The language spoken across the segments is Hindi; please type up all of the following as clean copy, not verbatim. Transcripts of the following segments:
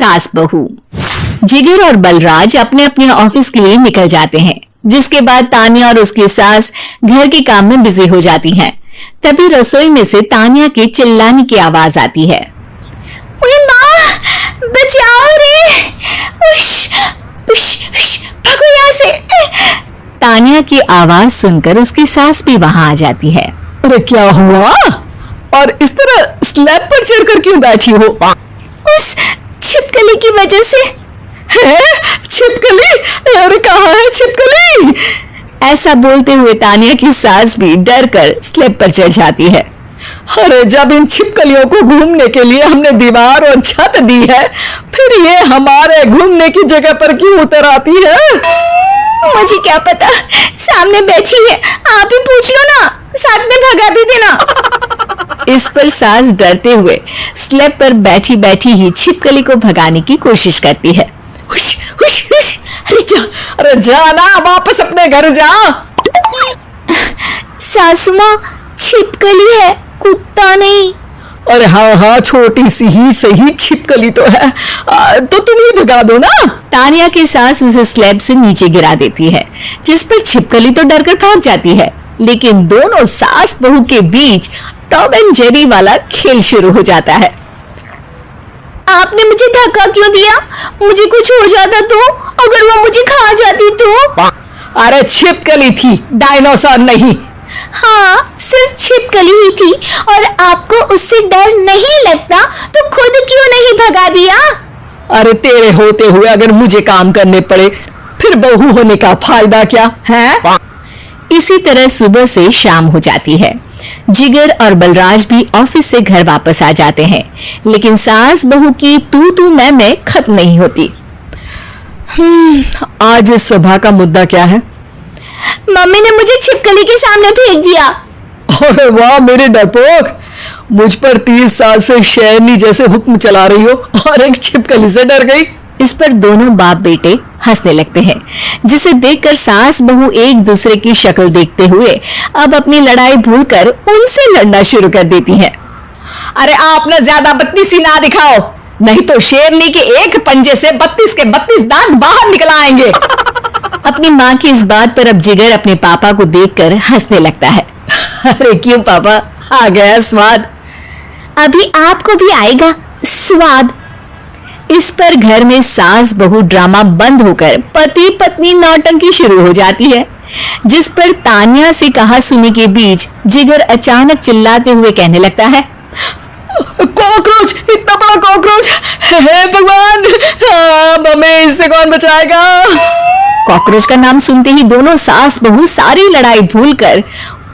सास बहू। जिगर और बलराज अपने अपने ऑफिस के लिए निकल जाते हैं, जिसके बाद तानिया और उसकी सास घर के काम में बिजी हो जाती हैं। तभी रसोई में से तानिया के चिल्लाने की आवाज आती है। ओए माँ, बचाओ रे! उश, उश, उश, भागो यहाँ से! तानिया की आवाज सुनकर उसकी सास भी वहां आ जाती है। अरे क्या हुआ? और इस तरह स्लैब पर चढ़कर क्यों बैठी हो? उस छिपकली की वजह से। है? छिपकली? अरे कहाँ है छिपकली? ऐसा बोलते हुए तानिया की सास भी डर कर स्लैब पर चढ़ जाती है। अरे जब इन छिपकलियों को घूमने के लिए हमने दीवार और छत दी है, फिर ये हमारे घूमने की जगह पर क्यों उतर आती है? मुझे क्या पता, सामने बैठी है, आप ही पूछ लो ना, साथ में भगा भी देना। इस पर सास डरते हुए स्लैब पर बैठी बैठी ही छिपकली को भगाने की कोशिश करती है। हुश, हुश, हुश, अरे जा ना, वापस अपने घर जा। सासू माँ, छिपकली है, कुत्ता नहीं। अरे हाँ हाँ, छोटी सी ही सही छिपकली तो है, तो तुम ही भगा दो ना। तानिया की सास उसे स्लैब से नीचे गिरा देती है, जिस पर छिपकली तो डरकर भाग जाती है। लेकिन दोनों सास बहू के बीच टॉम एंड जेरी वाला खेल शुरू हो जाता है। आपने मुझे धक्का क्यों दिया? मुझे कुछ हो जाता तो? अगर वो मुझे खा जाती तो? अरे छिपकली थी, डायनासोर नहीं। हाँ, सिर्फ छिपकली ही थी, और आपको उससे डर नहीं लगता तो खुद क्यों नहीं भगा दिया? अरे तेरे होते हुए अगर मुझे काम करने पड़े, फिर बहू होने का फायदा क्या है? इसी तरह सुबह से शाम हो जाती है। जिगर और बलराज भी ऑफिस से घर वापस आ जाते हैं, लेकिन सास बहू की तू तू मैं खत्म नहीं होती। आज इस सभा का मुद्दा क्या है? मम्मी ने मुझे छिपकली के सामने भेज दिया। अरे वाह मेरे डरपोक, मुझ पर 30 साल से शेरनी जैसे हुक्म चला रही हो और एक छिपकली से डर गई। इस पर दोनों बाप बेटे हंसने लगते हैं, जिसे देखकर सास बहू एक दूसरे की शक्ल देखते हुए अब अपनी लड़ाई भूलकर उनसे लड़ना शुरू कर देती हैं। अरे आपने ज्यादा बदतमीजी ना दिखाओ, नहीं तो शेरनी के एक पंजे से 32 के 32 दांत बाहर निकल आएंगे। अपनी माँ की इस बात पर अब जिगर अपने पापा को देखकर हंसने लगता है। अरे क्यों पापा, आ गया स्वाद? अभी आपको भी आएगा स्वाद। इस पर घर में सास बहू ड्रामा बंद होकर पति पत्नी नौटंकी शुरू हो जाती है, जिस पर तानिया से कहा सुनी के बीच जिगर अचानक चिल्लाते हुए कहने लगता है। कॉकरोच, इतना बड़ा कॉकरोच! हे भगवान, हमें इससे कौन बचाएगा? कॉकरोच का नाम सुनते ही दोनों सास बहू सारी लड़ाई भूलकर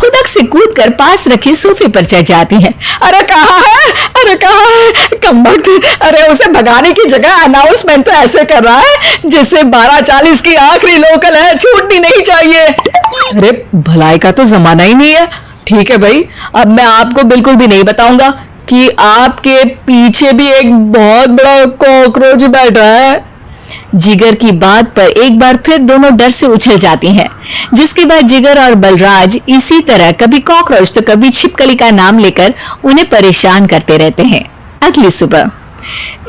फुदक से कूदकर पास रखे सोफे पर चढ़ जाती हैं। अरे कहाँ है? अरे कहाँ है? कमबख्त! अरे उसे भगाने की जगह अनाउंसमेंट तो ऐसे कर रहा है जिससे 12:40 की आखिरी लोकल है, छूटनी नहीं चाहिए। अरे भलाई का तो जमाना ही नहीं है। ठीक है भाई, अब मैं आपको बिल्कुल भी नहीं बताऊंगा कि आपके पीछे भी एक बहुत बड़ा कॉकरोच बैठ रहा है। जिगर की बात पर एक बार फिर दोनों डर से उछल जाती हैं, जिसके बाद जिगर और बलराज इसी तरह कभी कॉकरोच तो कभी छिपकली का नाम लेकर उन्हें परेशान करते रहते हैं। अगली सुबह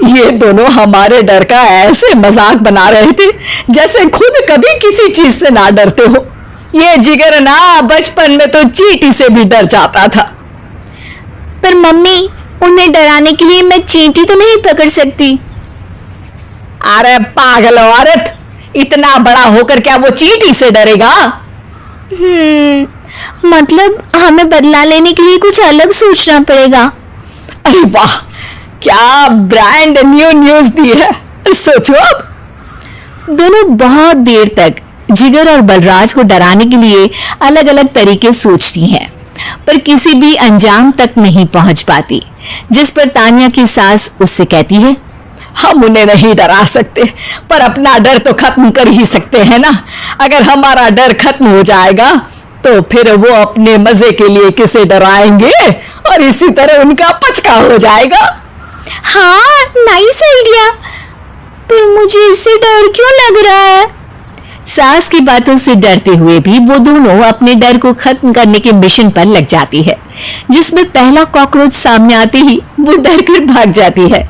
ये दोनों हमारे डर का ऐसे मजाक बना रहे थे जैसे खुद कभी किसी चीज से ना डरते हो। ये जिगर ना बचपन में तो चींटी से भी डर जाता था। पर मम्मी, उन्हें डराने के लिए मैं चींटी तो नहीं पकड़ सकती। अरे पागल औरत, इतना बड़ा होकर क्या वो चींटी से डरेगा? मतलब हमें बदला लेने के लिए कुछ अलग सोचना पड़ेगा। अरे वाह, क्या ब्रांड न्यू न्यूज दी है। सोचो अब। दोनों बहुत देर तक जिगर और बलराज को डराने के लिए अलग अलग तरीके सोचती हैं, पर किसी भी अंजाम तक नहीं पहुंच पाती, जिस पर तानिया की सास उससे कहती है। हम उन्हें नहीं डरा सकते, पर अपना डर तो खत्म कर ही सकते हैं ना। अगर हमारा डर खत्म हो जाएगा तो फिर वो अपने मजे के लिए किसे डराएंगे और इसी तरह उनका पचका हो जाएगा। हाँ, नाइस आइडिया, पर मुझे इससे डर क्यों लग रहा है? सास की बातों से डरते हुए भी वो दोनों अपने डर को खत्म करने के मिशन पर लग जाती है, जिसमें पहला कॉकरोच सामने आते ही वो डर कर भाग जाती है।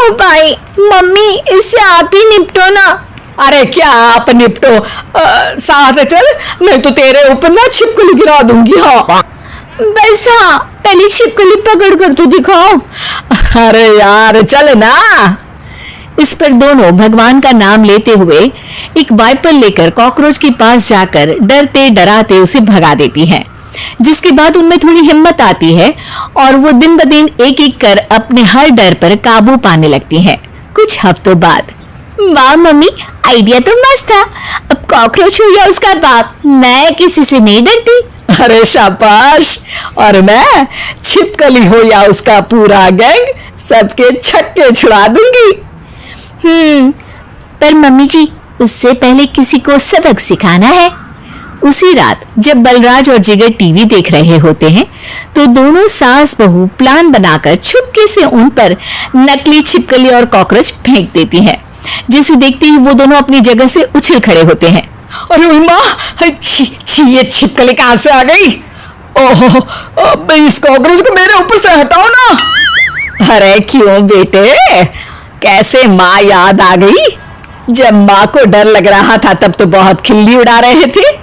उपाय? मम्मी, इससे आप ही निपटो ना। अरे क्या आप निपटो, साथ चल, नहीं तो तेरे ऊपर ना छिपकली गिरा दूंगी। हाँ बस हाँ, पहले छिपकली पकड़ कर तो दिखाओ। अरे यार चल ना। इस पर दोनों भगवान का नाम लेते हुए एक वाइपर लेकर कॉकरोच के पास जाकर डरते डराते उसे भगा देती हैं, जिसके बाद उनमें थोड़ी हिम्मत आती है और वो दिन ब दिन एक एक कर अपने हर डर पर काबू पाने लगती हैं। कुछ हफ्तों बाद, वाह मम्मी, आइडिया तो मस्त था। अब कॉकरोच हो या उसका बाप, मैं किसी से नहीं डरती। अरे शाबाश। और मैं छिपकली हो या उसका पूरा गैंग, सबके छक्के छुड़ा दूंगी। पर मम्मी जी, उससे पहले किसी को सबक सिखाना है। उसी रात जब बलराज और जिगर टीवी देख रहे होते हैं तो दोनों सास बहू प्लान बनाकर छुपके से उन पर नकली छिपकली और कॉकरोच फेंक देती हैं, जिसे देखते ही वो दोनों अपनी जगह से उछल खड़े होते हैं। अरे माँ, ये छिपकली कहाँ से आ गई? ओहो, इस कॉकरोच को मेरे ऊपर से हटाओ ना। अरे क्यों बेटे, कैसे माँ याद आ गई? जब माँ को डर लग रहा था तब तो बहुत खिल्ली उड़ा रहे थे।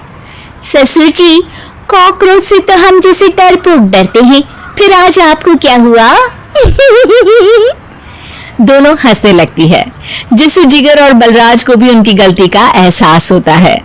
ससुर जी, कॉकरोच से तो हम जैसे डरपोक डरते हैं, फिर आज आपको क्या हुआ? दोनों हंसने लगती है, जिससे जिगर और बलराज को भी उनकी गलती का एहसास होता है।